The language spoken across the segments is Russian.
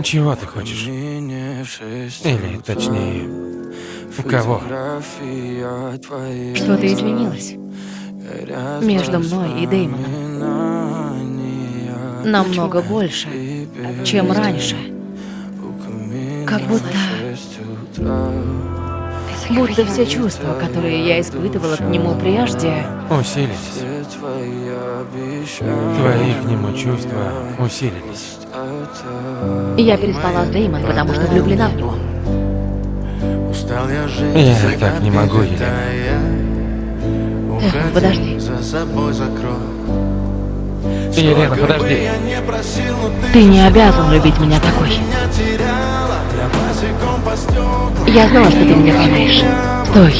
Чего ты хочешь? Или, точнее, у кого? Что-то изменилось между мной и Дэймоном. Намного больше, чем раньше. Как будто все чувства, которые я испытывала к нему прежде, Усилились. Твои к нему чувства усилились. я переспала с Дэймоном, потому что влюблена в него. Я так не могу, Елена. Подожди. Елена, подожди. Ты не обязан любить меня такой. Я знала, что ты меня поймаешь. Стой.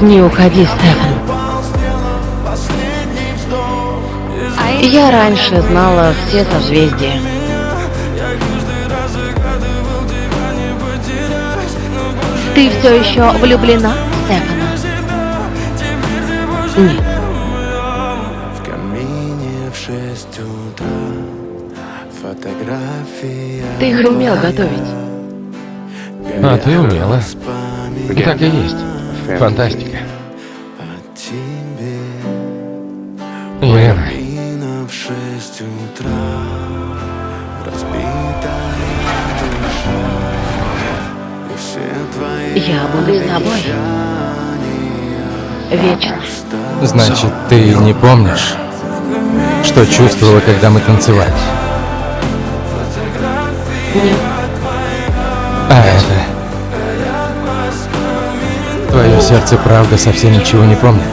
Не уходи, Стефан. Я раньше знала все созвездия. Ты все еще влюблена, Стефан? Нет. В камине в 6 утра фотография. Ты же умел готовить. А ты умела. Так и есть. Фантастика. Елена. Камина в 6 утра. Разбитая душа. И все твои Я буду с тобой. Вечно. Значит, ты не помнишь, что чувствовала, когда мы танцевали? Нет. А это... Твое сердце, правда, совсем ничего не помнит?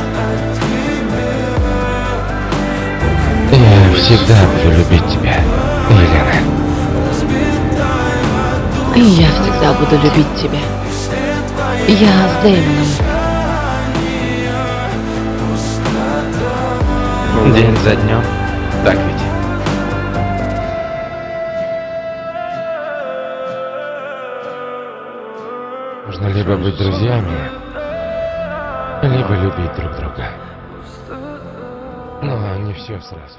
Я всегда буду любить тебя, Елена. И я всегда буду любить тебя. Я с Дэймоном. День за днем. Так ведь? Нужно либо быть друзьями, либо любить друг друга. Но не все сразу.